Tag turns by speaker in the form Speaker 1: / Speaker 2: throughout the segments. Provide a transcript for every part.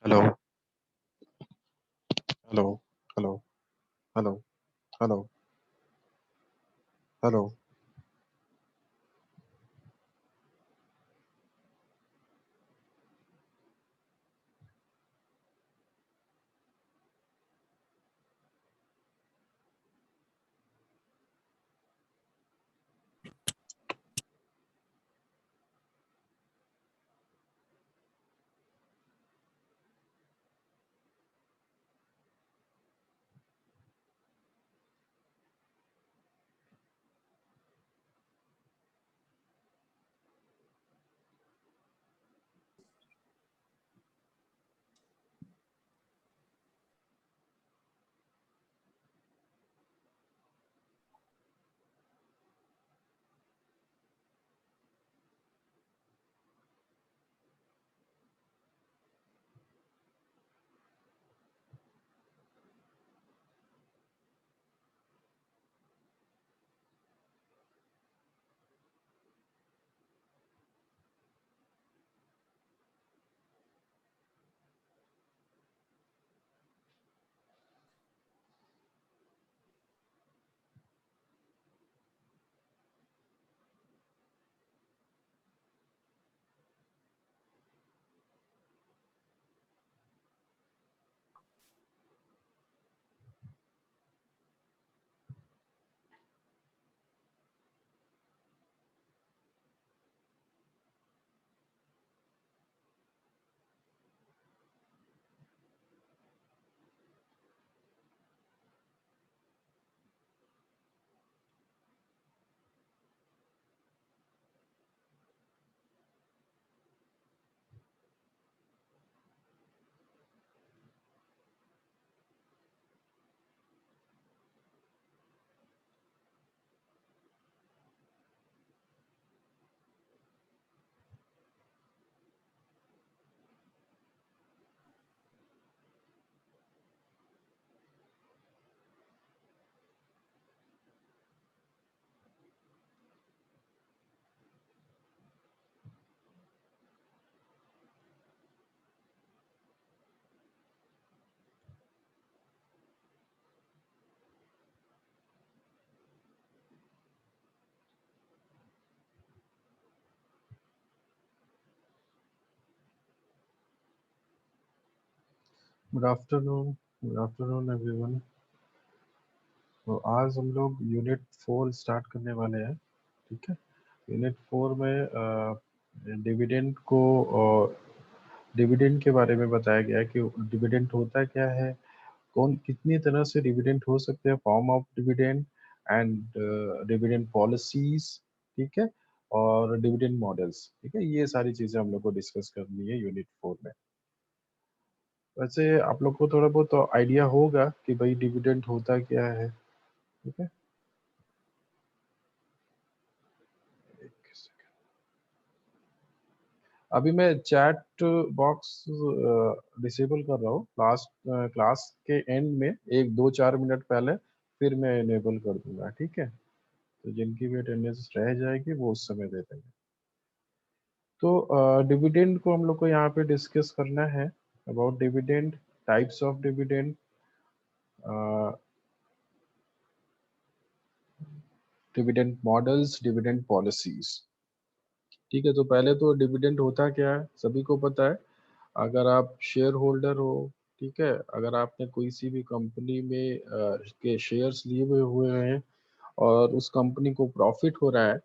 Speaker 1: Hello hello hello hello hello hello. Good afternoon everyone. तो आज हम लोग यूनिट 4 स्टार्ट करने वाले हैं। ठीक है। यूनिट 4 में डिविडेंड को डिविडेंड के बारे में बताया गया है कि डिविडेंड होता क्या है, कौन कितनी तरह से डिविडेंड हो सकते हैं, form of dividend and dividend policies. ठीक है। और डिविडेंड मॉडल्स। ठीक है, ये सारी चीजें हम लोग को डिस्कस करनी है यूनिट 4 में। वैसे आप लोग को थोड़ा बहुत तो आइडिया होगा कि भाई डिविडेंड होता क्या है। ठीक है। एक सेकंड। अभी मैं चैट बॉक्स डिसेबल कर रहा हूँ, लास्ट क्लास के एंड में 1 2 4 मिनट पहले फिर मैं इनेबल कर दूंगा। ठीक है। तो जिनकी भी अटेंडेंस रह जाएगी वो उस समय दे देंगे। तो डिविडेंड को हम लोग को यहाँ पे डिस्कस करना है, about dividend, types of dividend, dividend models, dividend policies. ठीक है। तो पहले तो डिविडेंड होता क्या है सभी को पता है। अगर आप शेयर होल्डर हो, ठीक है, अगर आपने कोई सी भी कंपनी में के शेयर्स लिए हुए हैं और उस कंपनी को प्रॉफिट हो रहा है,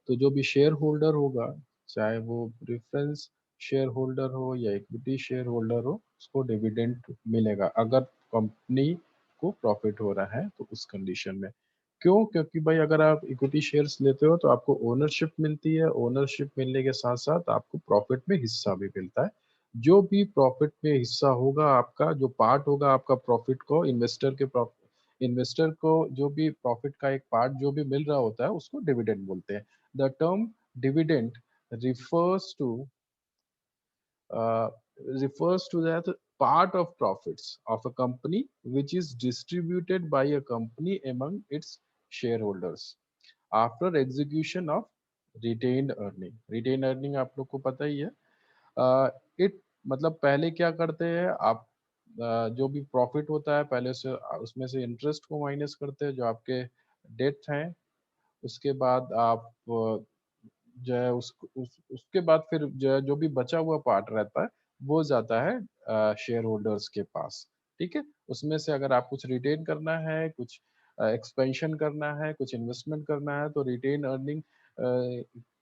Speaker 1: तो जो भी शेयर होल्डर होगा, चाहे वो प्रेफरेंस शेयर होल्डर हो या इक्विटी शेयर होल्डर हो, उसको डिविडेंड मिलेगा अगर कंपनी को प्रॉफिट हो रहा है तो उस कंडीशन में। क्यों? क्योंकि भाई अगर आप इक्विटी शेयर्स लेते हो तो आपको ओनरशिप मिलती है, ओनरशिप मिलने के साथ साथ आपको प्रॉफिट में हिस्सा भी मिलता है। जो भी प्रॉफिट में हिस्सा होगा आपका, जो पार्ट होगा आपका प्रॉफिट को, इन्वेस्टर को जो भी प्रॉफिट का एक पार्ट जो भी मिल रहा होता है उसको डिविडेंड बोलते हैं। The term dividend refers to uh, refers to that part of profits of a company which is distributed by a company among its shareholders after execution of retained earning। retained earning आप लोग को पता ही है। uh, it मतलब पहले क्या करते हैं आप, जो भी प्रॉफिट होता है पहले से उसमें से इंटरेस्ट को माइनस करते हैं जो आपके डेट हैं। उसके बाद आप जो है उसके बाद फिर जो है जो भी बचा हुआ पार्ट रहता है वो जाता है शेयर होल्डर्स के पास। ठीक है, उसमें से अगर आप कुछ रिटेन करना है, कुछ एक्सपेंशन करना है, कुछ इन्वेस्टमेंट करना है तो रिटेन अर्निंग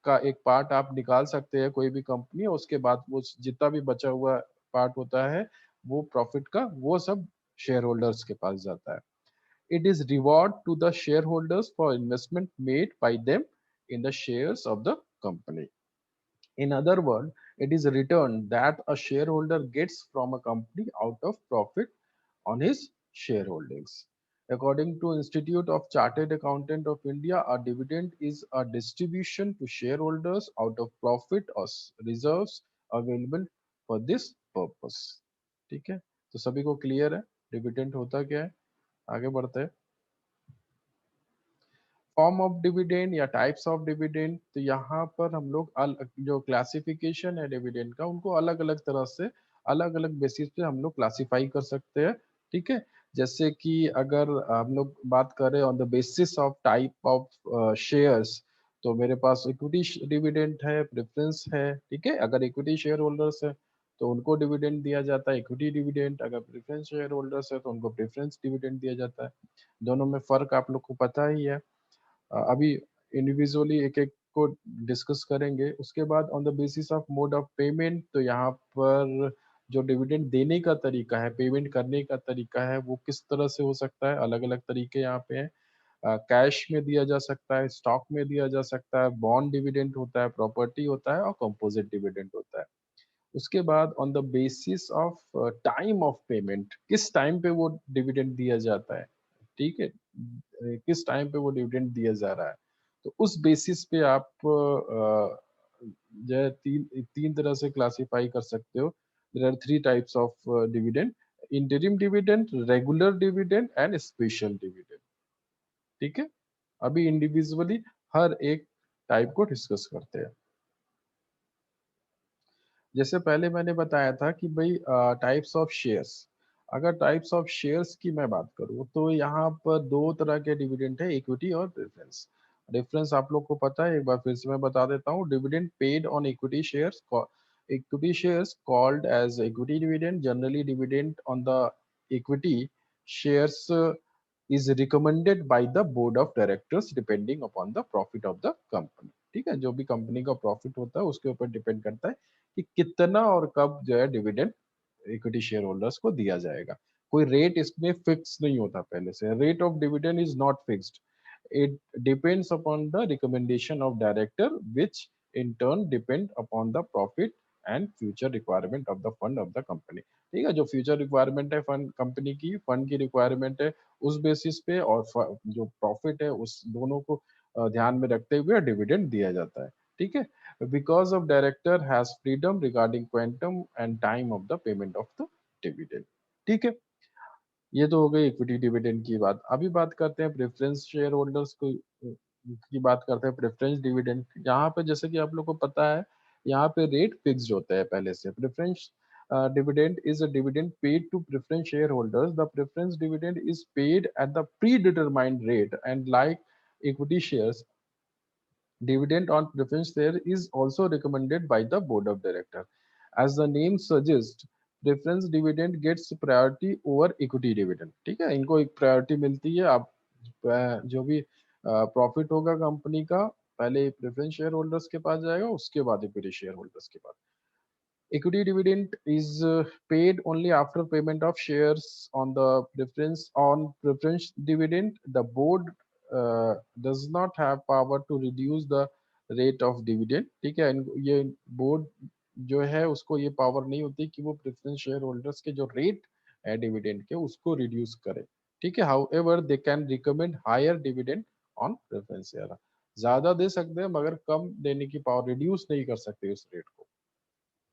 Speaker 1: का एक पार्ट आप निकाल सकते हैं कोई भी कंपनी, और उसके बाद वो जितना भी बचा हुआ पार्ट होता है वो प्रॉफिट का वो सब शेयर होल्डर्स के पास जाता है। It is reward to the shareholders for investment made by them in the shares of the company. In other words, it is a return that a shareholder gets from a company out of profit on his shareholdings. According to Institute of Chartered Accountant of India, a dividend is a distribution to shareholders out of profit or reserves available for this purpose. ठीक है, तो सभी को clear है dividend होता क्या है? आगे बढ़ते हैं। फॉर्म ऑफ डिविडेंड या टाइप्स ऑफ डिविडेंड, तो यहाँ पर हम लोग जो क्लासिफिकेशन है डिविडेंड का उनको अलग अलग तरह से अलग अलग बेसिस पे हम लोग क्लासिफाई कर सकते हैं। ठीक है, जैसे कि अगर हम लोग बात करें on the basis of type of shares, तो मेरे पास इक्विटी डिविडेंड है, प्रेफरेंस है। ठीक है, अगर इक्विटी शेयर होल्डर्स है तो उनको डिविडेंड दिया जाता है इक्विटी डिविडेंड, अगर प्रेफरेंस शेयर होल्डर्स है तो उनको प्रेफरेंस डिविडेंड दिया जाता है। दोनों में फर्क आप लोग को पता ही है। अभी इंडिविजुअली एक एक को डिस्कस करेंगे। उसके बाद on the basis of mode of payment, तो यहाँ पर जो डिविडेंड देने का तरीका है, पेमेंट करने का तरीका है, वो किस तरह से हो सकता है, अलग अलग तरीके यहाँ पे हैं। कैश में दिया जा सकता है, स्टॉक में दिया जा सकता है, बॉन्ड डिविडेंड होता है, प्रॉपर्टी होता है और कंपोजिट डिविडेंड होता है। उसके बाद on the basis of time of payment, किस टाइम पे वो डिविडेंड दिया जाता है। ठीक है, किस टाइम पे वो डिविडेंड दिया जा रहा है, तो उस बेसिस पे आप जो है तीन तीन तरह से क्लासिफाई कर सकते हो। There are three types of dividend: interim dividend, regular dividend and special dividend. ठीक है, अभी इंडिविजुअली हर एक टाइप को डिस्कस करते हैं। जैसे पहले मैंने बताया था कि भाई टाइप्स ऑफ शेयर्स, अगर टाइप्स ऑफ शेयर्स की मैं बात करूँ तो यहाँ पर दो तरह के डिविडेंड है, इक्विटी और प्रेफरेंस। डिफरेंस आप लोग को पता है, एक बार फिर से मैं बता देता हूँ। Dividend paid on equity shares, equity shares called as equity dividend. Generally dividend on the equity shares is recommended by the board of directors depending upon the profit of the company। ठीक है, जो भी company का profit होता है उसके ऊपर depend करता है कि कितना और कब जो है डिविडेंड इक्विटी शेयर होल्डर्स को दिया जाएगा। कोई रेट इसमें फिक्स नहीं होता पहले से। Rate of dividend is not fixed, it depends upon the recommendation of director, which in turn depend upon the profit and future requirement of the fund of the company। ठीक है, जो future requirement है fund company की, fund की requirement है, उस basis पे और जो प्रॉफिट है उस दोनों को ध्यान में रखते हुए डिविडेंड दिया जाता है। ठीक है, because of director has freedom regarding quantum and time of the payment of the dividend. ठीक है, ये तो हो गई इक्विटी डिविडेंड की बात। अभी बात करते हैं प्रेफरेंस शेयर होल्डर्स को की बात करते हैं। प्रेफरेंस डिविडेंड, यहाँ पे जैसे कि आप लोग को पता है यहाँ पे रेट फिक्स्ड होता है पहले से। Preference dividend is a dividend paid to preference shareholders. The preference dividend is paid at the predetermined rate, and like equity shares, dividend on preference share is also recommended by the board of director। As the name suggests, preference dividend gets priority over equity dividend। ठीक है, इनको एक priority मिलती है। आप जो भी profit होगा कंपनी का पहले प्रेफरेंस शेयर होल्डर्स के पास जाएगा, उसके बाद इक्विटी शेयर होल्डर्स के पास। Equity dividend is paid only after payment of shares on the preference dividend. The board does not have power to reduce the rate of dividend। ठीक है, ये board जो है उसको ये पावर नहीं होती कि वो प्रेफरेंस शेयर होल्डर्स के जो रेट है डिविडेंड के उसको रिड्यूस करे। ठीक है, however they can recommend higher dividend on preference share. ज्यादा दे सकते हैं मगर कम देने की पावर, रिड्यूस नहीं कर सकते उस रेट को।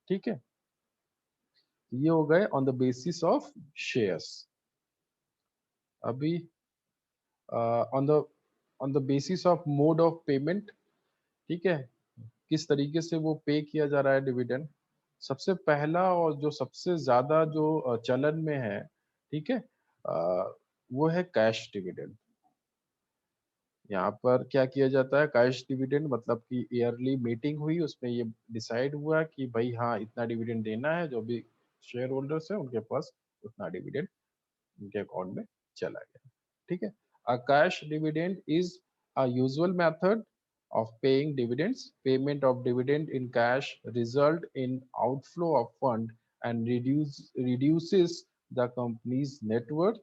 Speaker 1: ठीक है, ये हो गए on the basis of shares. अभी on the basis of mode of payment. ठीक है, किस तरीके से वो पे किया जा रहा है डिविडेंड। सबसे पहला और जो सबसे ज्यादा जो चलन में है, ठीक है, वो है कैश डिविडेंड। यहाँ पर क्या किया जाता है, कैश डिविडेंड मतलब कि ईयरली मीटिंग हुई, उसमें ये डिसाइड हुआ कि भाई हाँ इतना डिविडेंड देना है, जो भी शेयर होल्डर्स है उनके पास उतना डिविडेंड उनके अकाउंट में चला गया। ठीक है। A cash dividend is a usual method of paying dividends. Payment of dividend in cash result in outflow of fund and reduces the company's net worth,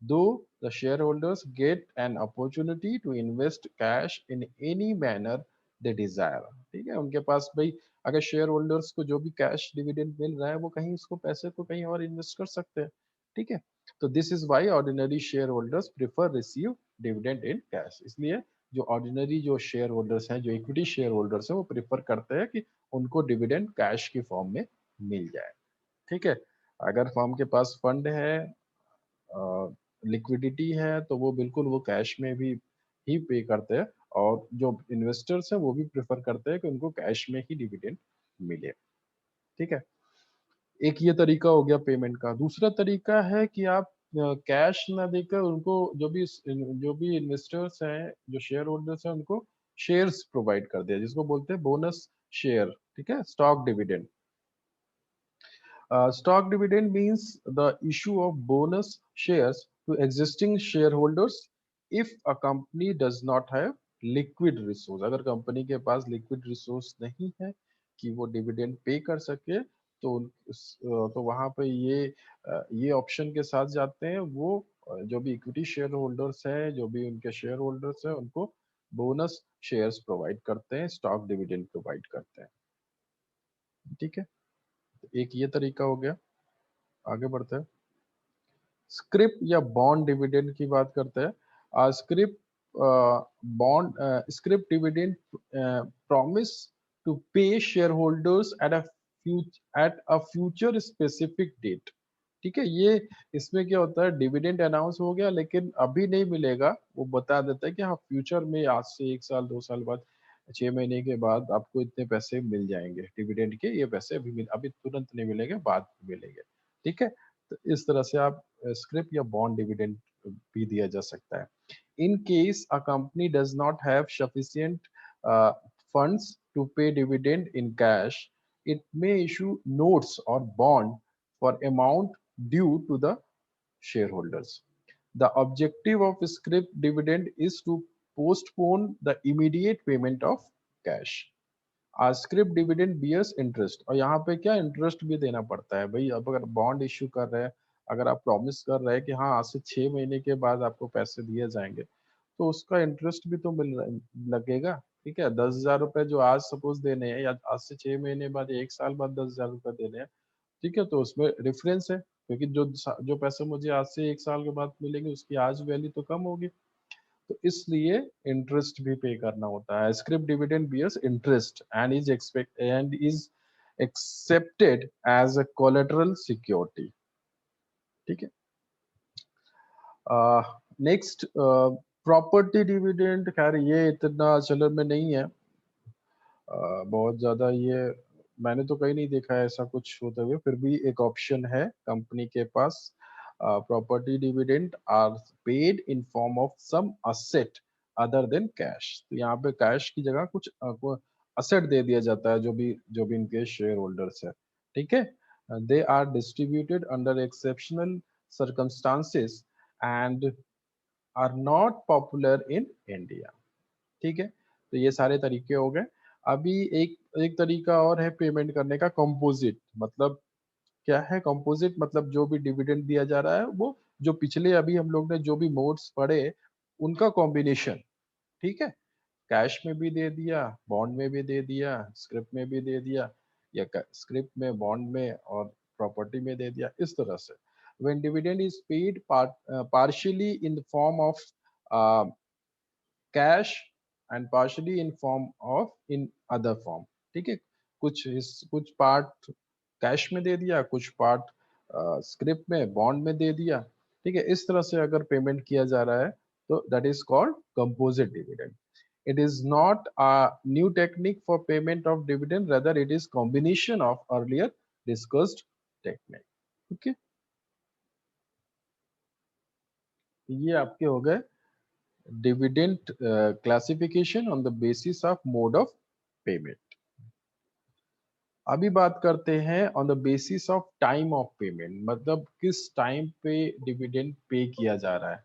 Speaker 1: though the shareholders get an opportunity to invest cash in any manner they desire. ठीक है, उनके पास भाई अगर share holders को जो भी cash dividend मिल रहा है वो कहीं उसको पैसे को कहीं और इन्वेस्ट कर सकते हैं। ठीक है, तो this is why ordinary share holders prefer receive dividend in cash. इसलिए जो ऑर्डिनरी जो शेयर होल्डर्स हैं, जो इक्विटी शेयर होल्डर्स हैं, वो प्रिफर करते हैं कि उनको डिविडेंड कैश की फॉर्म में मिल जाए। ठीक है, अगर फर्म के पास फंड है, लिक्विडिटी है, तो वो बिल्कुल वो कैश में भी ही पे करते हैं, और जो इन्वेस्टर्स हैं वो भी प्रेफर करते हैं कि उनको कैश में ही डिविडेंड मिले। ठीक है, एक ये तरीका हो गया पेमेंट का। दूसरा तरीका है कि आप कैश ना देकर उनको, जो भी इन्वेस्टर्स हैं, जो शेयर होल्डर्स हैं, उनको शेयर्स प्रोवाइड कर दिया, जिसको बोलते हैं बोनस शेयर। ठीक है, stock dividend. Stock dividend means the issue of bonus shares to existing shareholders if a company does not have liquid resource। अगर कंपनी के पास लिक्विड रिसोर्स नहीं है कि वो डिविडेंड पे कर सके, तो वहां पे ये ऑप्शन के साथ जाते हैं वो, जो भी इक्विटी शेयर होल्डर्स हैं, जो भी उनके शेयर होल्डर्स हैं, उनको बोनस शेयर्स प्रोवाइड करते हैं, स्टॉक डिविडेंड प्रोवाइड करते हैं। ठीक है, एक ये तरीका हो गया। आगे बढ़ते हैं, स्क्रिप या बॉन्ड डिविडेंड की बात करते हैं। Scrip dividend promise to pay share holders at a future specific date. ठीक है, ये इसमें क्या होता है, डिविडेंड अनाउंस हो गया लेकिन अभी नहीं मिलेगा, वो बता देता है कि हाँ फ्यूचर में आज से 1 साल 2 साल बाद, 6 महीने के बाद आपको इतने पैसे मिल जाएंगे डिविडेंड के, ये पैसे अभी तुरंत नहीं मिलेंगे, बाद में मिलेंगे। ठीक है, तो इस तरह से आप स्क्रिप या बॉन्ड डिविडेंड भी दिया जा सकता है। In case a company does not have sufficient funds to pay dividend in cash, it may issue notes or bond for amount due to the shareholders. The objective of scrip dividend is to postpone the immediate payment of cash. Scrip dividend bears interest, और यहाँ पे क्या interest भी देना पड़ता है भाई। अब अगर बॉन्ड इश्यू कर रहे हैं, अगर आप प्रॉमिस कर रहे हैं कि हाँ आज से 6 महीने के बाद आपको पैसे दिए जाएंगे, तो उसका इंटरेस्ट भी तो लगेगा। ठीक है, 10,000 रुपए जो आज सपोज देने हैं, या आज से 6 महीने बाद, 1 साल बाद 10,000 रुपए देने हैं, ठीक है, तो उसमें डिफरेंस है, क्योंकि जो पैसे मुझे आज से 1 साल के बाद मिलेंगे उसकी आज वैल्यू तो कम होगी, तो इसलिए इंटरेस्ट भी पे करना होता है। Scrip dividend bears interest and is accepted as a collateral security. ठीक है, नेक्स्ट प्रॉपर्टी डिविडेंड, खैर ये इतना चलन में नहीं है, बहुत ज्यादा ये मैंने तो कहीं नहीं देखा है ऐसा कुछ होते हुए, फिर भी एक ऑप्शन है कंपनी के पास। Property dividend are paid in form of some asset other than cash. तो यहाँ पे कैश की जगह कुछ असेट दे दिया जाता है, जो भी इनके शेयर होल्डर्स है। ठीक है, they are distributed under exceptional circumstances and are not popular in India. ठीक है, तो ये सारे तरीके हो गए। अभी एक एक तरीका और है पेमेंट करने का, कंपोजिट। मतलब क्या है कंपोजिट, मतलब जो भी डिविडेंड दिया जा रहा है वो, जो पिछले अभी हम लोग ने जो भी मोड्स पढ़े उनका कॉम्बिनेशन। ठीक है, कैश में भी दे दिया, बॉन्ड में भी दे दिया, स्क्रिप्ट में भी दे दिया, या स्क्रिप्ट में, बॉन्ड में और प्रॉपर्टी में दे दिया, इस तरह से। when dividend is paid partially in the form of cash and partially in form of in other form. ठीक है, कुछ पार्ट कैश में दे दिया, कुछ पार्ट स्क्रिप्ट में, बॉन्ड में दे दिया। ठीक है, इस तरह से अगर पेमेंट किया जा रहा है तो that is called composite dividend. It is not a new technique for payment of dividend, rather it is combination of earlier discussed technique. Okay, ये आपके हो गए dividend classification on the basis of mode of payment. अभी बात करते हैं on the basis of time of payment, मतलब किस टाइम पे डिविडेंड पे किया जा रहा है।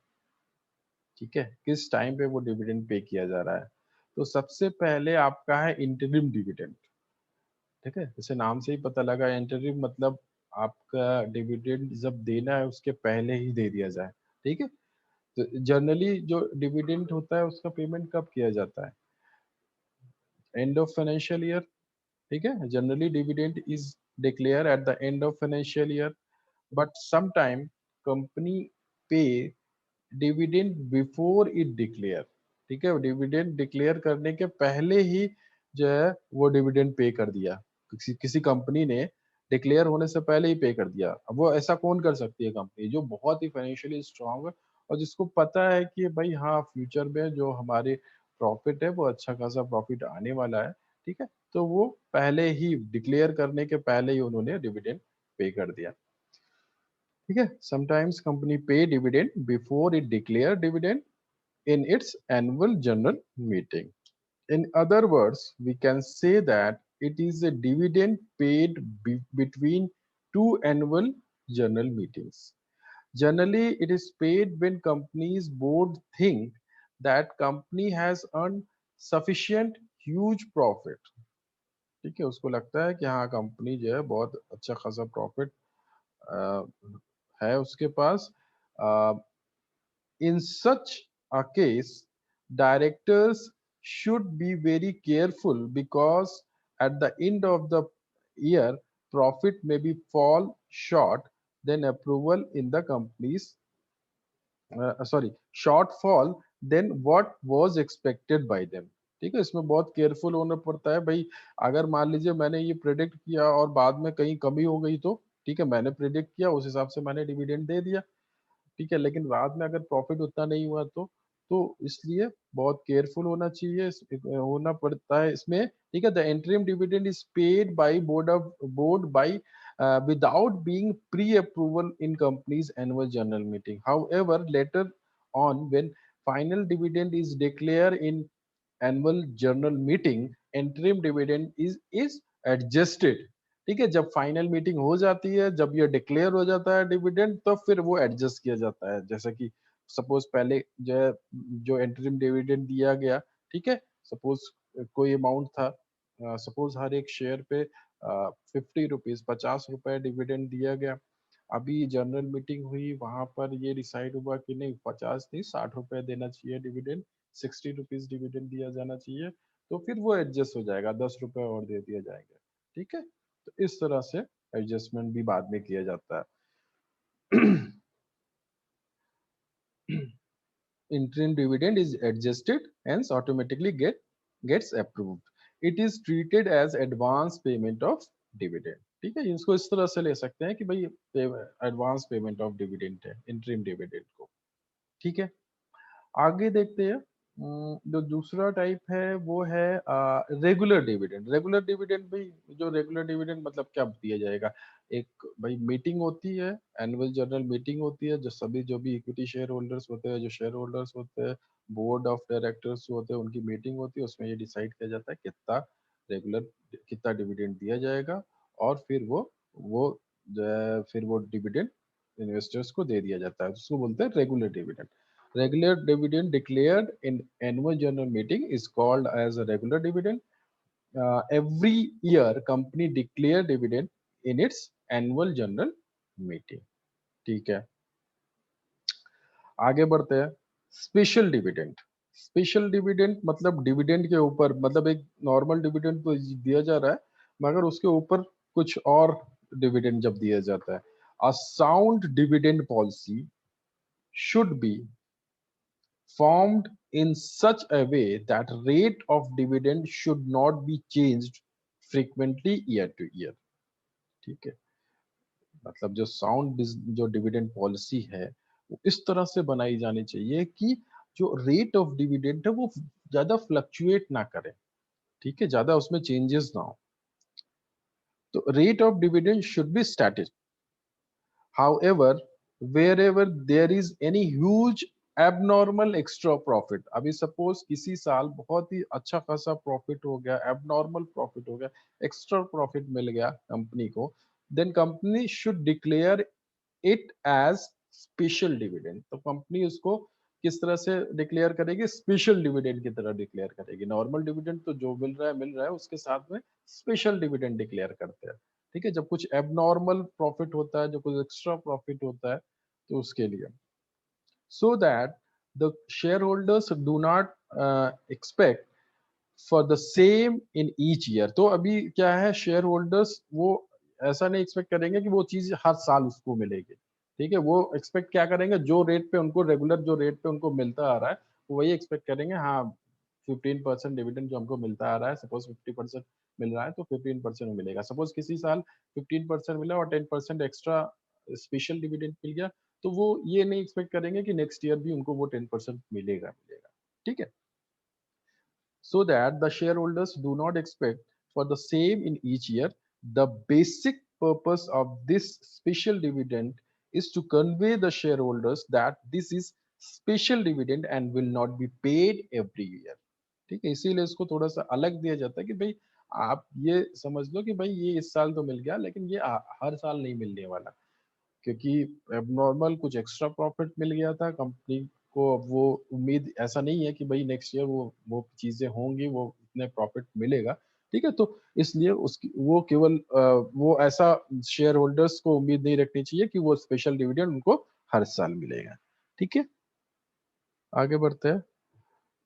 Speaker 1: ठीक है, किस टाइम पे वो डिविडेंड पे किया जा रहा है। तो सबसे पहले आपका है इंटरिम डिविडेंड। ठीक है, जैसे नाम से ही पता लगा, इंटरिम मतलब आपका डिविडेंड जब देना है उसके पहले ही दे दिया जाए। ठीक है, तो जनरली जो डिविडेंड होता है उसका पेमेंट कब किया जाता है? End of financial year. ठीक है, generally dividend is declare at the end of financial year, but sometime company पे डिविडेंड बिफोर इट डिक्लेयर। ठीक है, डिविडेंड डिक्लेयर करने के पहले ही जो है वो डिविडेंड पे कर दिया, किसी किसी कंपनी ने डिक्लेयर होने से पहले ही पे कर दिया। अब वो ऐसा कौन कर सकती है? कंपनी जो बहुत ही फाइनेंशियली स्ट्रांग है और जिसको पता है कि भाई हाँ, फ्यूचर में जो हमारे प्रॉफिट है वो अच्छा खासा प्रॉफिट आने वाला है। ठीक है, तो वो पहले ही डिक्लेयर करने के पहले ही उन्होंने डिविडेंड पे कर दिया। ठीक है, समटाइम्स कंपनी पे dividend before it declare dividend in its annual general meeting. In other words, we can say that it is a dividend paid between two annual general meetings. Generally, it is paid when company's board think that company has earned sufficient huge profit. ठीक है, उसको लगता है कि हाँ company जो है बहुत अच्छा खासा प्रॉफिट है उसके पास। In such a case, directors should be very careful because at the end of the year, profit may be fall short than approval in the company's shortfall than what was expected by them. ठीक है, इसमें बहुत careful होना पड़ता है भाई। अगर मान लीजिए मैंने ये प्रेडिक्ट किया और बाद में कहीं कमी हो गई तो ठीक है, मैंने प्रेडिक्ट किया उस हिसाब से मैंने डिविडेंड दे दिया। ठीक है, लेकिन बाद में अगर प्रॉफिट उतना नहीं हुआ तो इसलिए बहुत केयरफुल होना चाहिए, होना पड़ता है इसमें। ठीक है, the interim dividend is paid by board by without being pre-approval in company's annual general meeting. However, later on when final dividend is declared in annual general meeting, interim dividend is adjusted. ठीक है, जब final meeting हो जाती है, जब ये declare हो जाता है डिविडेंड, तो फिर वो एडजस्ट किया जाता है। जैसा कि सपोज पहले जो है जो इंटरिम डिविडेंड दिया गया, ठीक है, सपोज कोई अमाउंट था, सपोज हर एक शेयर पे 50 रुपीज 50 रुपए डिविडेंड दिया गया। अभी जनरल मीटिंग हुई, वहां पर ये डिसाइड हुआ कि नहीं 50 नहीं 60 रुपए देना चाहिए डिविडेंड, 60 रुपीज डिविडेंड दिया जाना चाहिए। तो फिर वो एडजस्ट हो जाएगा, 10 रुपए और दे दिए जाएंगे। ठीक है, तो इस तरह से एडजस्टमेंट भी बाद में किया जाता है। interim dividend is adjusted and automatically gets approved. It is treated as advance payment of dividend. ठीक है, इसको इस तरह से ले सकते हैं कि भाई एडवांस पेमेंट ऑफ डिविडेंड है इंटरिम डिविडेंड को। ठीक है, आगे देखते हैं। जो दूसरा टाइप है वो है रेगुलर डिविडेंड। रेगुलर डिविडेंड भाई, जो रेगुलर डिविडेंड मतलब क्या दिया जाएगा? एक भाई मीटिंग होती है, एनुअल जनरल मीटिंग होती है, जो सभी जो भी इक्विटी शेयर होल्डर्स होते हैं, जो शेयर होल्डर्स होते हैं, बोर्ड ऑफ डायरेक्टर्स होते हैं, उनकी मीटिंग होती है। उसमें ये डिसाइड किया जाता है रेगुलर कितना डिविडेंड दिया जाएगा, और फिर वो जो है फिर वो डिविडेंड इन्वेस्टर्स को दे दिया जाता है, उसको बोलते हैं regular dividend. Regular dividend declared in annual general meeting is called as a regular dividend. Every year, company declare dividend in its annual general meeting. ठीक है, आगे बढ़ते हैं। Special dividend. स्पेशल डिविडेंड मतलब डिविडेंड के ऊपर, मतलब एक नॉर्मल डिविडेंड तो दिया जा रहा है मगर उसके ऊपर कुछ और डिविडेंड जब दिया जाता है। A sound dividend policy should be formed in such a way that rate of dividend should not be changed frequently year to year. ठीक है, मतलब जो साउंड जो डिविडेंड पॉलिसी है वो इस तरह से बनाई जानी चाहिए कि जो रेट ऑफ डिविडेंड है वो ज्यादा फ्लक्चुएट ना करे, ठीक है, ज्यादा उसमें चेंजेस ना हो। तो rate of dividend should be static. However, wherever there is any huge abnormal extra profit, अभी सपोज किसी साल बहुत ही अच्छा खासा प्रॉफिट हो गया, एबनॉर्मल प्रॉफिट हो गया, एक्स्ट्रा प्रॉफिट मिल गया कंपनी को, then company should declare it as special dividend. तो कंपनी उसको किस तरह से डिक्लेयर करेगी? स्पेशल डिविडेंड की तरह डिक्लेयर करेगी। नॉर्मल डिविडेंड तो जो मिल रहा है उसके साथ में स्पेशल डिविडेंड डिक्लेयर करते हैं, ठीक है। जब कुछ एबनॉर्मल प्रॉफिट होता है, जो कुछ एक्स्ट्रा प्रॉफिट होता है, तो उसके लिए, so that the share holders do not expect for the same in each year. तो अभी क्या है, शेयर होल्डर्स वो ऐसा नहीं एक्सपेक्ट करेंगे कि वो चीज हर साल उसको मिलेगी, ठीक है। वो एक्सपेक्ट क्या करेंगे, जो रेट पे उनको रेगुलर जो रेट पे उनको मिलता आ रहा है, वो वही एक्सपेक्ट करेंगे। हाँ, 15% डिविडेंड जो हमको मिलता आ रहा है, सपोज 50% मिल रहा है तो 15% मिलेगा। सपोज किसी साल 15% मिला और 10% एक्स्ट्रा स्पेशल डिविडेंड मिल गया, तो वो ये नहीं एक्सपेक्ट करेंगे कि नेक्स्ट ईयर भी उनको वो 10% मिलेगा, ठीक है। So that the shareholders do not expect for the same in each year. The basic purpose of this special dividend is to convey the shareholders that this is special dividend and will not be paid every year. ठीक है, इसीलिए इसको थोड़ा सा अलग दिया जाता है कि भाई आप ये समझ लो कि भाई ये इस साल तो मिल गया, लेकिन ये हर साल नहीं मिलने वाला, क्योंकि एबनॉर्मल कुछ एक्स्ट्रा प्रॉफिट मिल गया था कंपनी को। अब वो उम्मीद ऐसा नहीं है कि भाई नेक्स्ट ईयर वो चीजें होंगी, वो इतने प्रॉफिट मिलेगा, ठीक है। तो इसलिए उसकी वो केवल वो ऐसा शेयर होल्डर्स को उम्मीद नहीं रखनी चाहिए कि वो स्पेशल डिविडेंड उनको हर साल मिलेगा, ठीक है। आगे बढ़ते हैं।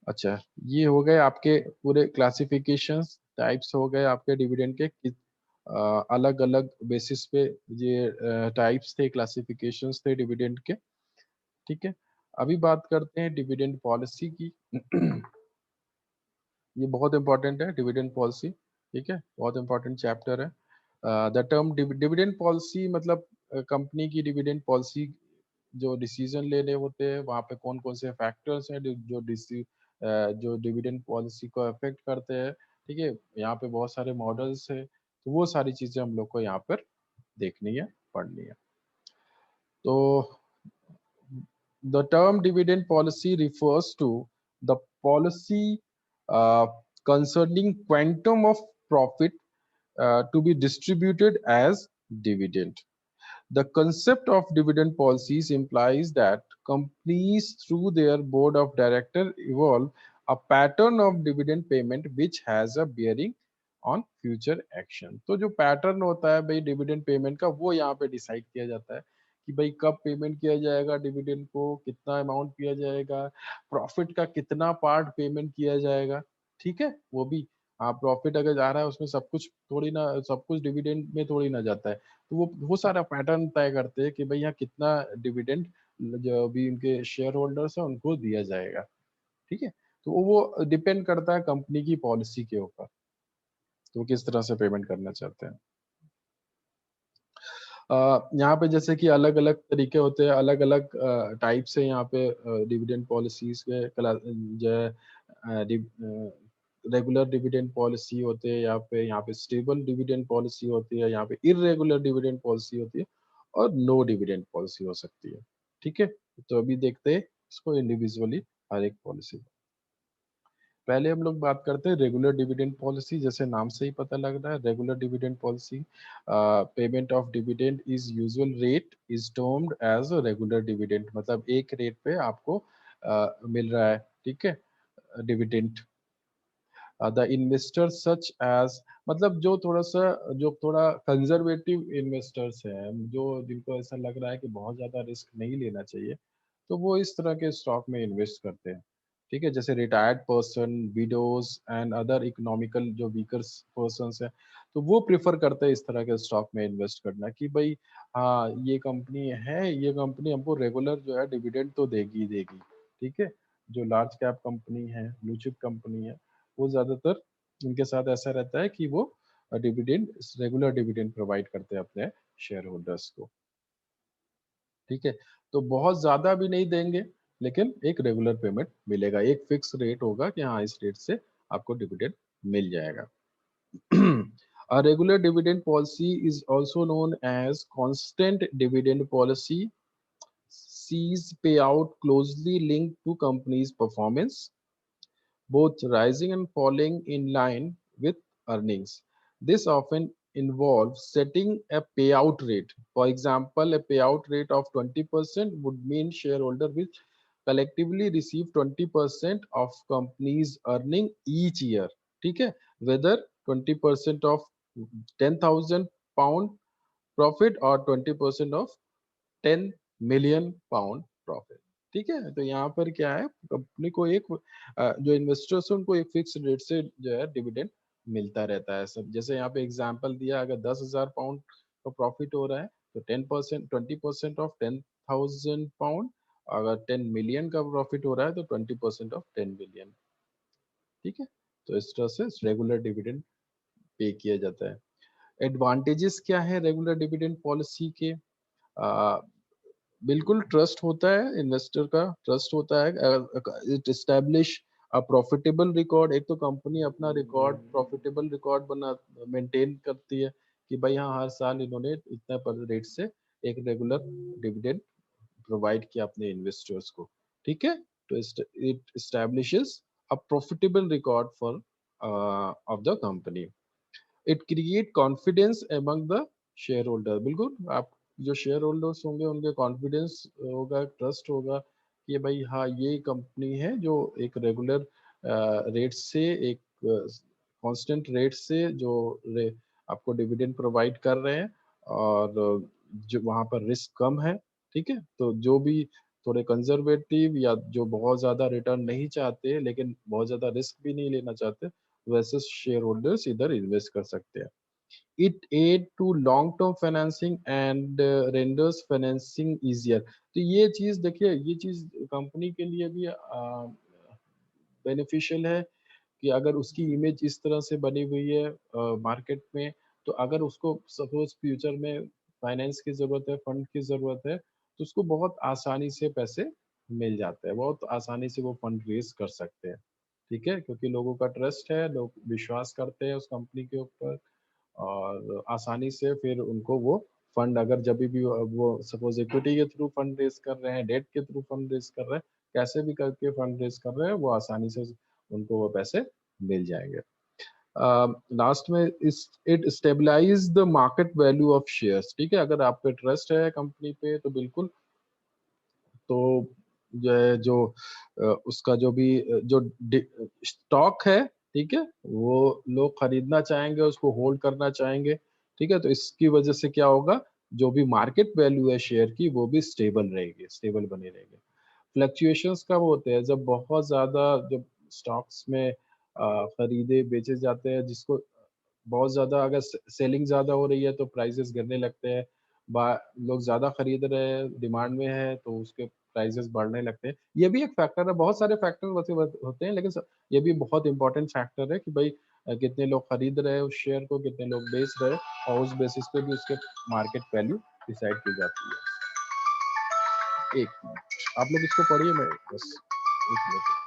Speaker 1: अच्छा, ये हो गए आपके पूरे क्लासिफिकेशंस, टाइप्स हो गए आपके डिविडेंड के कि अलग अलग बेसिस पे ये टाइप्स थे, क्लासिफिकेशंस थे डिविडेंड के, ठीक है। अभी बात करते हैं डिविडेंड पॉलिसी की। ये बहुत इंपॉर्टेंट है डिविडेंड पॉलिसी, ठीक है, बहुत इंपॉर्टेंट चैप्टर है। द टर्म डिविडेंड पॉलिसी मतलब कंपनी की डिविडेंड पॉलिसी जो डिसीजन लेने होते हैं, वहाँ पे कौन कौन से फैक्टर्स हैं जो डिविडेंड पॉलिसी को अफेक्ट करते हैं, ठीक है। यहाँ पे बहुत सारे मॉडल्स है, तो वो सारी चीजें हम लोग को यहाँ पर देखनी है, पढ़नी है। तो the term dividend policy refers to the policy uh, concerning quantum of profit to be distributed as dividend. The concept of dividend policies implies that companies, through their board of directors, evolve a pattern of dividend payment which has a bearing on future action। तो जो pattern होता है भाई dividend payment का, वो यहाँ पे decide किया जाता है कि भाई कब पेमेंट किया जाएगा डिविडेंड को, कितना अमाउंट किया जाएगा, प्रॉफिट का कितना पार्ट पेमेंट किया जाएगा, ठीक है। वो भी, हाँ, प्रॉफिट अगर जा रहा है उसमें सब कुछ थोड़ी ना, सब कुछ डिविडेंड में थोड़ी ना जाता है। तो वो सारा पैटर्न तय करते हैं कि भाई यहाँ कितना डिविडेंड जो भी उनके शेयर होल्डर्स है उनको दिया जाएगा, ठीक है। तो वो डिपेंड करता है कंपनी की पॉलिसी के ऊपर, तो वो किस तरह से पेमेंट करना चाहते हैं। यहाँ पे जैसे कि अलग अलग तरीके होते हैं, अलग अलग टाइप्स है यहाँ पे डिविडेंड पॉलिसीज के जो रेगुलर डिविडेंड पॉलिसी होते हैं, यहाँ पे स्टेबल डिविडेंड पॉलिसी होती है, यहाँ पे इरेगुलर डिविडेंड पॉलिसी होती है, और नो डिविडेंड पॉलिसी हो सकती है, ठीक है। तो अभी देखते हैं इसको इंडिविजुअली, हर एक पॉलिसी। पहले हम लोग बात करते हैं रेगुलर डिविडेंड पॉलिसी। जैसे नाम से ही पता लग रहा है, regular dividend policy, payment of dividend is usual rate is termed as regular dividend, मतलब एक रेट पे आपको मिल रहा है, ठीक है, dividend. The investor such as, मतलब जो थोड़ा कंजर्वेटिव इन्वेस्टर्स हैं, जो जिनको ऐसा लग रहा है कि बहुत ज्यादा रिस्क नहीं लेना चाहिए, तो वो इस तरह के स्टॉक में इन्वेस्ट करते हैं, ठीक है। जैसे retired person, widows and other economical जो वीकर पर्सन है, तो वो प्रेफर करते हैं इस तरह के स्टॉक में इन्वेस्ट करना कि भाई हाँ, ये कंपनी है, ये कंपनी हमको रेगुलर जो है डिविडेंड तो देगी ही देगी, ठीक है। जो लार्ज कैप कंपनी है, ब्लू चिप कंपनी है, वो ज्यादातर उनके साथ ऐसा रहता है कि वो डिविडेंड, रेगुलर डिविडेंड प्रोवाइड करते हैं अपने शेयर होल्डर्स को, ठीक है। तो बहुत ज्यादा भी नहीं देंगे, लेकिन एक रेगुलर पेमेंट मिलेगा, एक फिक्स रेट होगा कि हाँ इस रेट से आपको डिविडेंड मिल जाएगा। A regular dividend policy is also known as constant dividend policy, sees payout closely linked to company's performance, both rising and falling in line with earnings. This often involves setting a payout rate. For example, a payout rate of 20% would mean shareholder will collectively receive 20% of company's earning each year. ठीक है, whether 20% of 10,000 pound profit or 20% of 10 million pound profit. ठीक है, तो यहाँ पर क्या है, company को एक जो इन्वेस्टर्स है उनको एक फिक्स रेट से जो है डिविडेंड मिलता रहता है। सब जैसे यहाँ पे एग्जांपल दिया, अगर 10,000 पाउंड का प्रॉफिट हो रहा है तो 10%, 20% ऑफ 10,000 पाउंड, अगर 10 मिलियन का प्रॉफिट हो रहा है तो 20% ऑफ 10 मिलियन। ठीक है, तो इस तरह से रेगुलर डिविडेंड पे किया जाता है। एडवांटेजेस क्या है रेगुलर डिविडेंड पॉलिसी के? बिल्कुल ट्रस्ट होता है, इन्वेस्टर का ट्रस्ट होता है। It establish a profitable record. एक तो कंपनी अपना रिकॉर्ड, प्रॉफिटेबल रिकॉर्ड बना मेंटेन करती है कि भाई हाँ हर साल इन्होंने इतना पर रेट से एक रेगुलर डिविडेंड प्रोवाइड किया अपने इन्वेस्टर्स को। ठीक है, तो it establishes a profitable record for of the company. It create confidence among the share holder. बिल्कुल, आप जो शेयर होल्डर्स होंगे उनके कॉन्फिडेंस होगा, ट्रस्ट होगा कि भाई हाँ ये कंपनी है जो एक रेगुलर रेट से, एक कांस्टेंट रेट से जो आपको डिविडेंड प्रोवाइड कर रहे हैं, और जो वहाँ पर रिस्क कम है। ठीक है, तो जो भी थोड़े कंजर्वेटिव या जो बहुत ज्यादा रिटर्न नहीं चाहते लेकिन बहुत ज्यादा रिस्क भी नहीं लेना चाहते, वैसे शेयर होल्डर्स इधर इन्वेस्ट कर सकते हैं। It aid to long term financing and renders financing easier. तो ये चीज देखिए, ये चीज कंपनी के लिए भी बेनिफिशियल है कि अगर उसकी इमेज इस तरह से बनी हुई है मार्केट में, तो अगर उसको सपोज फ्यूचर में फाइनेंस की जरूरत है, फंड की जरूरत है, तो उसको बहुत आसानी से पैसे मिल जाते हैं, बहुत आसानी से वो फंड रेज कर सकते हैं। ठीक है, क्योंकि लोगों का ट्रस्ट है, लोग विश्वास करते हैं उस कंपनी के ऊपर, और आसानी से फिर उनको वो फंड, अगर जब भी वो सपोज इक्विटी के थ्रू फंड रेज कर रहे हैं, डेट के थ्रू फंड रेज कर रहे हैं, कैसे भी करके फंड रेज कर रहे हैं, वो आसानी से उनको वो पैसे मिल जाएंगे। लास्ट में इस it stabilize the market value of shares. ठीक है, अगर आप पे ट्रस्ट है कंपनी पे तो बिल्कुल, तो जो है जो उसका जो भी जो स्टॉक है, ठीक है, वो लोग खरीदना चाहेंगे, उसको होल्ड करना चाहेंगे। ठीक है, तो इसकी वजह से क्या होगा, जो भी मार्केट वैल्यू है शेयर की वो भी स्टेबल रहेगी, स्टेबल बनी रहेगी। फ्लक्चुएशंस कब होते हैं, जब बहुत ज्यादा, जब स्टॉक्स में खरीदे बेचे जाते हैं, जिसको बहुत ज्यादा, अगर सेलिंग ज्यादा हो रही है तो प्राइसेस गिरने लगते हैं, लोग ज्यादा खरीद रहे हैं, डिमांड में है, तो उसके प्राइसेस बढ़ने लगते हैं। ये भी एक फैक्टर है, बहुत सारे फैक्टर वैसे होते हैं, लेकिन ये भी बहुत इंपॉर्टेंट फैक्टर है कि भाई कितने लोग खरीद रहे हैं उस शेयर को, कितने लोग बेच रहे हैं, और उस बेसिस पे भी उसके मार्केट वैल्यू डिसाइड की जाती है। एक मिनट, आप लोग इसको पढ़िए, मैं बस एक मिनट।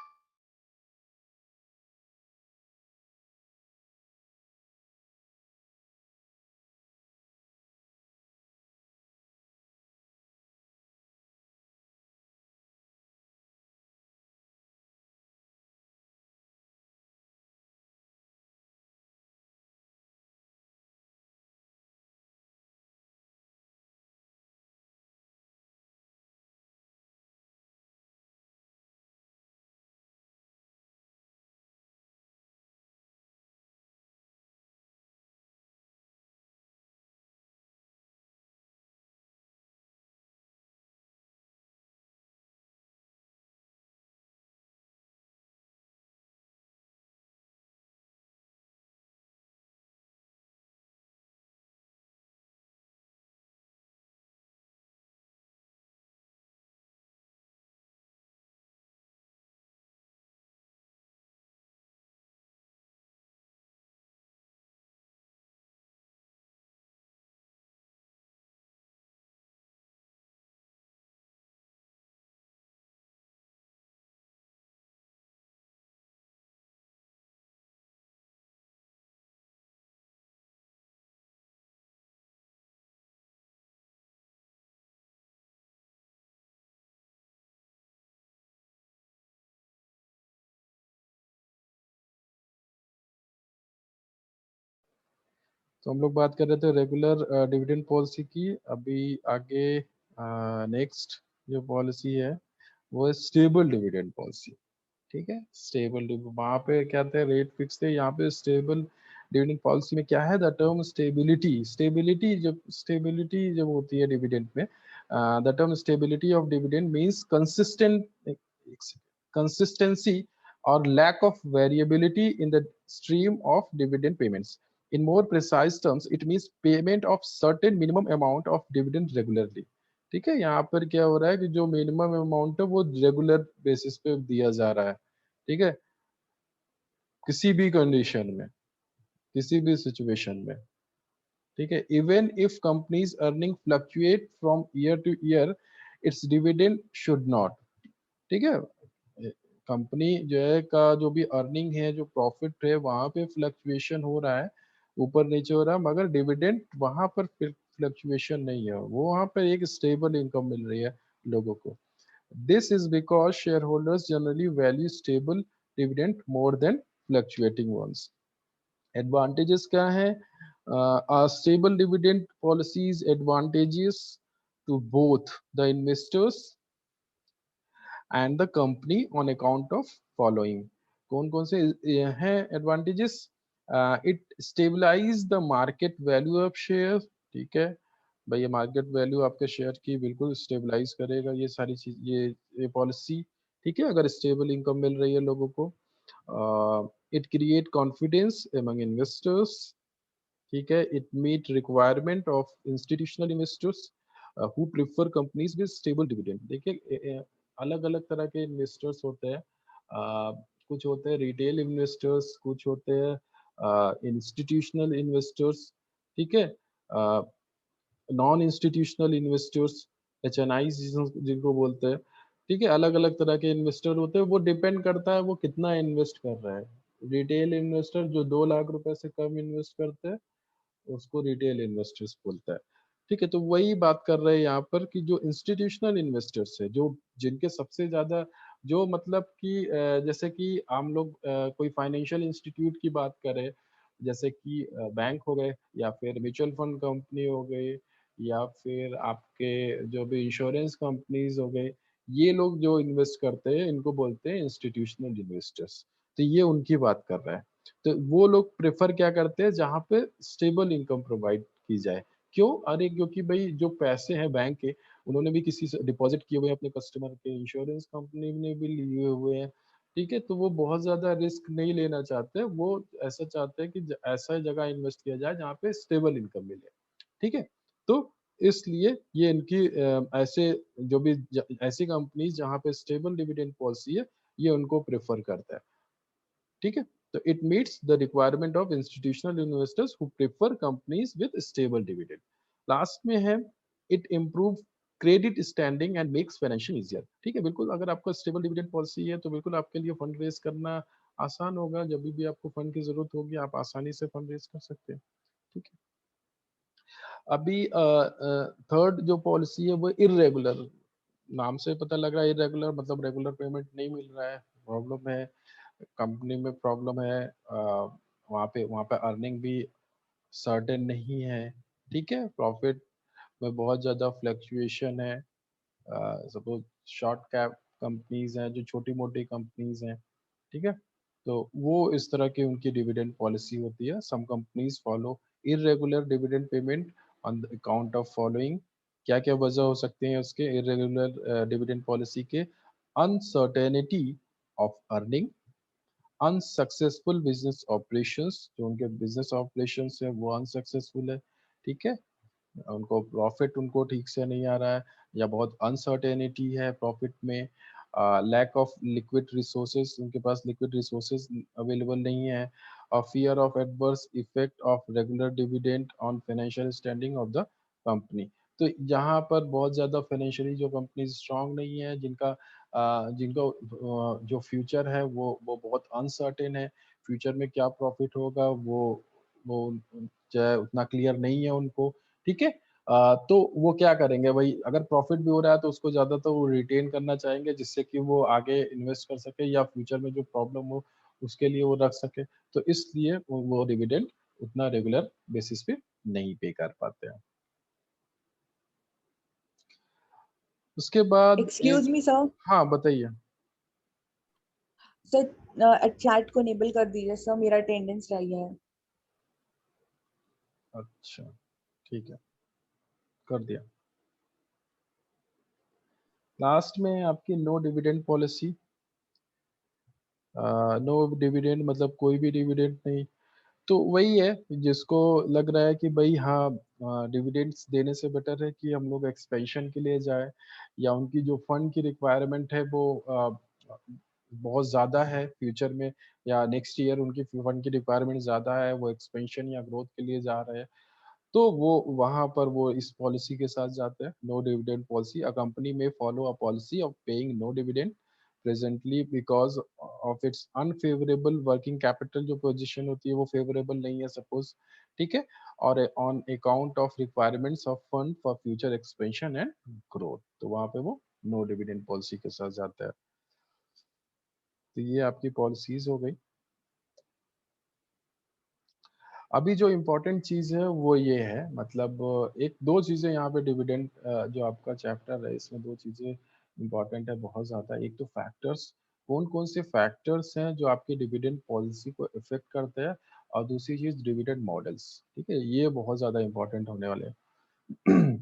Speaker 1: तो हम लोग बात कर रहे थे रेगुलर डिविडेंड पॉलिसी की। अभी आगे नेक्स्ट जो पॉलिसी है वो है स्टेबल डिविडेंड पॉलिसी। ठीक है, स्टेबल, वहां पे क्या थे, रेट फिक्स थे, यहाँ पे स्टेबल डिविडेंड पॉलिसी में क्या है, द टर्म स्टेबिलिटी, स्टेबिलिटी जब होती है डिविडेंड में, the term stability of dividend means consistency or lack of variability in the stream of dividend payments. In more precise terms, it means payment of certain minimum amount of dividend regularly. ठीक है, यहाँ पर क्या हो रहा है कि जो मिनिमम अमाउंट है वो रेगुलर बेसिस पे दिया जा रहा है। ठीक है, किसी भी कंडीशन में, किसी भी सिचुएशन में। ठीक है, even if companies earning fluctuate from year two year, it's dividend should not. ठीक है, कंपनी जो है का जो भी अर्निंग है, जो प्रॉफिट है, वहां पे फ्लक्चुएशन हो रहा है, ऊपर नीचे हो रहा है, मगर डिविडेंड वहां पर फ्लक्चुएशन नहीं है, वो वहां पर एक स्टेबल इनकम मिल रही है लोगों को। This is because share holders generally value stable dividend more than fluctuating ones. Advantages क्या है? Stable dividend policies advantages to both the investors and the company on account of following. कौन कौन से हैं advantages? It stabilize the market value of share. ठीक है भाई, ये मार्केट वैल्यू आपके शेयर की बिल्कुल स्टेबलाइज करेगा, ये सारी चीज, ये पॉलिसी। ठीक है, अगर स्टेबल इनकम मिल रही है लोगों को। It create confidence among investors. ठीक है, it meet requirement of institutional investors who prefer companies with stable dividend. देखिए, अलग अलग तरह के इन्वेस्टर्स होते हैं। कुछ होते हैं रिटेल इन्वेस्टर्स, कुछ होते हैं इंस्टीट्यूशनल इन्वेस्टर्स। ठीक है, नॉन इंस्टीट्यूशनल इन्वेस्टर्स, एचएनआई जिनको बोलते हैं। ठीक है, अलग अलग तरह के इन्वेस्टर होते हैं, वो डिपेंड करता है वो कितना इन्वेस्ट कर रहा है। रिटेल इन्वेस्टर जो 2 लाख रुपए से कम इन्वेस्ट करते हैं, उसको रिटेल इन्वेस्टर्स बोलता है। ठीक है, तो वही बात कर रहे हैं यहाँ पर कि जो इंस्टीट्यूशनल इन्वेस्टर्स है, जो जिनके सबसे ज्यादा, जो मतलब कि जैसे कि हम लोग कोई फाइनेंशियल इंस्टीट्यूट की बात करें, जैसे कि बैंक हो गए, या फिर म्यूचुअल फंड कंपनी हो गई, या फिर आपके जो भी इंश्योरेंस कंपनीज हो गए, ये लोग जो इन्वेस्ट करते हैं इनको बोलते हैं इंस्टीट्यूशनल इन्वेस्टर्स। तो ये उनकी बात कर रहा है। तो वो लोग प्रेफर क्या करते हैं, जहाँ पे स्टेबल इनकम प्रोवाइड की जाए। क्यों? अरे क्योंकि भाई जो पैसे हैं बैंक के, उन्होंने भी किसी से डिपॉजिट किए हुए हैं अपने कस्टमर के, इंश्योरेंस कंपनी ने भी लिए हुए हैं। ठीक है, तो वो बहुत ज्यादा रिस्क नहीं लेना चाहते, वो ऐसा चाहते हैं कि ऐसा जगह इन्वेस्ट किया जाए जहाँ पे स्टेबल इनकम मिले। ठीक है, तो इसलिए ये इनकी ऐसे जो भी ऐसी कंपनीज जहाँ पे स्टेबल डिविडेंड पॉलिसी है, ये उनको प्रेफर करता है। ठीक है, तो it meets the requirement of institutional investors who prefer companies with stable dividend. Last में है, it improve credit standing and makes financial easier. ठीक है, बिल्कुल, अगर आपका स्टेबल डिविडेंड पॉलिसी है तो बिल्कुल आपके लिए फंड रेज करना आसान होगा। जब भी आपको फंड की जरूरत होगी, आप आसानी से फंड रेज कर सकते हैं। ठीक है, अभी थर्ड जो पॉलिसी है वो इरेगुलर। नाम से पता लग रहा है इरेगुलर, मतलब रेगुलर पेमेंट नहीं मिल रहा है, प्रॉब्लम है, कंपनी में प्रॉब्लम है, वहाँ पे अर्निंग भी सर्टेन नहीं है। ठीक है, प्रॉफिट में बहुत ज़्यादा फ्लक्चुएशन है। सपोज शॉर्ट कैप कंपनीज हैं, जो छोटी मोटी कंपनीज हैं। ठीक है, तो वो इस तरह की उनकी डिविडेंड पॉलिसी होती है। Some companies follow irregular dividend payment on the account of following. क्या क्या वजह हो सकते हैं उसके इरेगुलर डिविडेंड पॉलिसी के? Uncertainty of earning, unsuccessful business operations, जो उनके बिजनेस ऑपरेशंस है वो अनसक्सेसफुल है। ठीक है, उनको प्रॉफिट उनको ठीक से नहीं आ रहा है, या बहुत अनसर्टेनिटी है प्रॉफिट में। लैक ऑफ लिक्विड रिसोर्सेज, उनके पास लिक्विड रिसोर्सेज अवेलेबल नहीं है। Fear of adverse effect of regular dividend on financial standing of the company. तो यहाँ पर बहुत ज़्यादा फाइनेंशियली जो कंपनी स्ट्रांग नहीं है, जिनको जो फ्यूचर है वो बहुत अनसर्टेन है। फ्यूचर में क्या प्रॉफिट होगा वो जो है उतना क्लियर नहीं है उनको। ठीक है, तो वो क्या करेंगे भाई, अगर प्रॉफिट भी हो रहा है तो उसको ज्यादा तो वो रिटेन करना चाहेंगे, जिससे कि वो आगे इन्वेस्ट कर सके, या फ्यूचर में जो प्रॉब्लम हो उसके लिए वो रख सके। तो इसलिए वो डिविडेंड उतना रेगुलर बेसिस पे नहीं पे कर पाते हैं। उसके बाद
Speaker 2: एक्सक्यूज
Speaker 1: एक,
Speaker 2: मी सर,
Speaker 1: हाँ बताइए।
Speaker 2: सर चैट को इनेबल कर दीजिए सर, मेरा अटेंडेंस रह गया है।
Speaker 1: अच्छा ठीक है, कर दिया। लास्ट में आपकी no dividend policy. No dividend मतलब कोई भी डिविडेंड नहीं। तो वही है, जिसको लग रहा है कि भाई हाँ डिविडेंड्स देने से बेटर है कि हम लोग एक्सपेंशन के लिए जाए, या उनकी जो फंड की रिक्वायरमेंट है वो बहुत ज़्यादा है फ्यूचर में, या नेक्स्ट ईयर उनकी फंड की रिक्वायरमेंट ज़्यादा है, वो एक्सपेंशन या ग्रोथ के लिए जा रहे हैं, तो वो वहां पर वो इस पॉलिसी के साथ जाते हैं, no dividend policy. A company may follow a policy of paying no dividend presently because of its unfavourable working capital, जो पोजीशन होती है वो फेवरेबल नहीं है सपोज, ठीक है, और on account of requirements of fund for future expansion and growth, तो वहां पे वो नो डिविडेंड पॉलिसी के साथ जाता है। तो ये आपकी पॉलिसीज हो गई। अभी जो इम्पोर्टेंट चीज है वो ये है, मतलब एक दो चीजें यहाँ पे डिविडेंड जो आपका चैप्टर है इसमें दो चीजें इम्पोर्टेंट है बहुत ज्यादा। एक तो फैक्टर्स, कौन कौन से फैक्टर्स हैं जो आपकी डिविडेंड पॉलिसी को इफेक्ट करते हैं, और दूसरी चीज डिविडेंड मॉडल्स, ठीक है, ये बहुत ज्यादा इम्पोर्टेंट होने वाले हैं।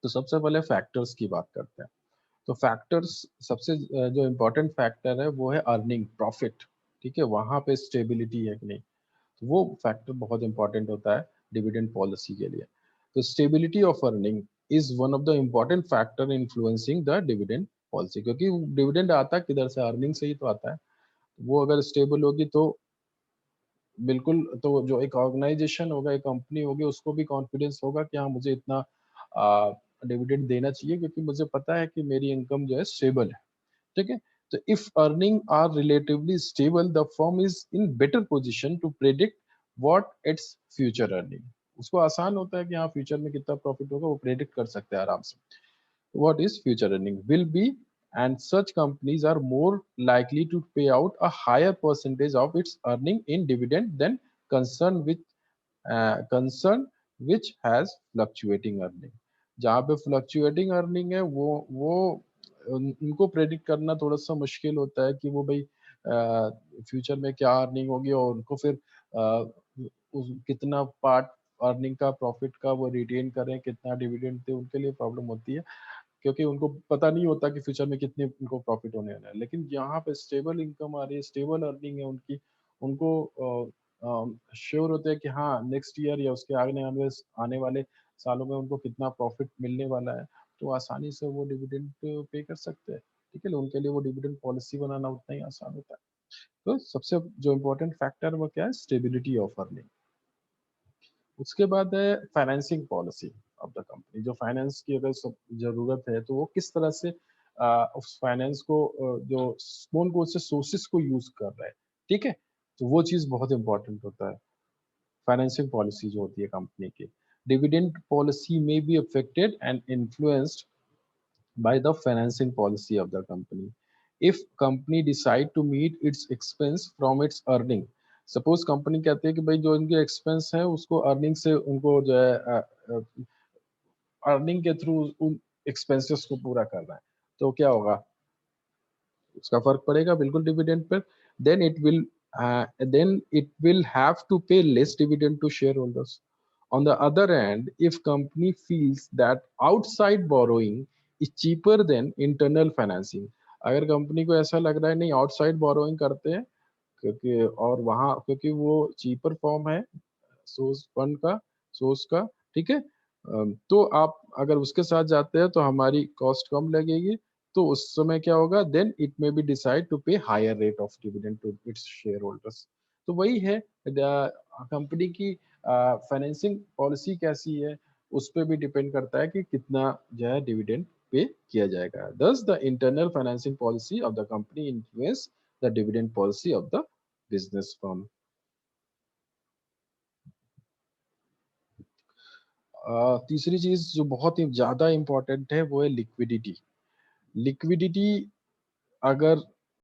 Speaker 1: तो सबसे पहले फैक्टर्स की बात करते हैं। तो फैक्टर्स, सबसे जो इम्पोर्टेंट फैक्टर है वो है अर्निंग प्रॉफिट, ठीक है, वहां पे स्टेबिलिटी है कि नहीं, वो फैक्टर बहुत इंपॉर्टेंट होता है डिविडेंड पॉलिसी के लिए। तो stability of earning is one of the important factor influencing the dividend policy, क्योंकि डिविडेंड आता किधर से, अर्निंग से ही तो आता है। वो अगर स्टेबल होगी तो बिल्कुल, तो जो एक ऑर्गेनाइजेशन होगा, एक कंपनी होगी, उसको भी कॉन्फिडेंस होगा कि हाँ मुझे इतना डिविडेंड देना चाहिए, क्योंकि मुझे पता है कि मेरी इनकम जो है स्टेबल है, ठीक है। तो if earning are relatively stable the firm is in better position to predict what its future earning, उसको आसान होता है कि हाँ फ्यूचर में कितना प्रॉफिट होगा, वो प्रेडिक्ट कर सकते हैं आराम से what is future earning will be, and such companies are more likely to pay out a higher percentage of its earning in dividend than concern with concern which has fluctuating earning। जहाँ पे fluctuating earning है वो उनको predict करना थोड़ा सा मुश्किल होता है कि वो भाई फ्यूचर में क्या अर्निंग होगी, और उनको फिर कितना पार्ट अर्निंग का प्रॉफिट का वो रिटेन करें, कितना डिविडेंड दे, उनके लिए प्रॉब्लम होती है, क्योंकि उनको पता नहीं होता कि फ्यूचर में कितने उनको प्रॉफिट होने वाला है। लेकिन यहाँ पे स्टेबल इनकम आ रही है, स्टेबल अर्निंग है उनकी, उनको श्योर होते हैं कि हाँ नेक्स्ट ईयर या उसके आने वाले सालों में उनको कितना प्रॉफिट मिलने वाला है, तो आसानी से वो डिविडेंड पे कर सकते हैं, ठीक है। उनके लिए वो डिविडेंड पॉलिसी बनाना उतना ही आसान होता है। तो सबसे जो इम्पोर्टेंट फैक्टर वो क्या है, स्टेबिलिटी ऑफ अर्निंग। उसके बाद है financing policy of the company, जो फाइनेंस की अगर सब जरूरत है तो वो किस तरह से उस फाइनेंस को जो कौन कौन से सोर्सेस को यूज कर रहा है, ठीक है, तो वो चीज बहुत इंपॉर्टेंट होता है। फाइनेंसिंग पॉलिसी जो होती है कंपनी की, डिविडेंड पॉलिसी में be affected and influenced by the financing policy of the company. If company decide to meet its expense from its earning, suppose company कहती है कि भाई जो इनके एक्सपेंस है उसको अर्निंग से उनको जो है अर्निंग के थ्रू उन एक्सपेंसेस को पूरा करना है, तो क्या होगा, उसका फर्क पड़ेगा बिल्कुल डिविडेंड पर। Then it will then it will have to pay less dividend to share holders. On the other hand, if company feels that outside borrowing is cheaper than internal financing, अगर कंपनी को ऐसा लग रहा है नहीं outside borrowing करते हैं क्योंकि और वहां क्योंकि वो चीपर फॉर्म है सोर्स फंड का, सोर्स का, ठीक है, तो आप अगर उसके साथ जाते हैं तो हमारी कॉस्ट कम लगेगी, तो उस समय क्या होगा, then it may be decide to pay higher rate of dividend to its share holders. तो वही है कंपनी की फाइनेंसिंग पॉलिसी कैसी है, उस पर भी डिपेंड करता है कि कितना जो है डिविडेंड पे किया जाएगा। दस the internal financing policy of the company influence the dividend policy of the business firm. तीसरी चीज जो बहुत ही ज्यादा इंपॉर्टेंट है वो है लिक्विडिटी। लिक्विडिटी अगर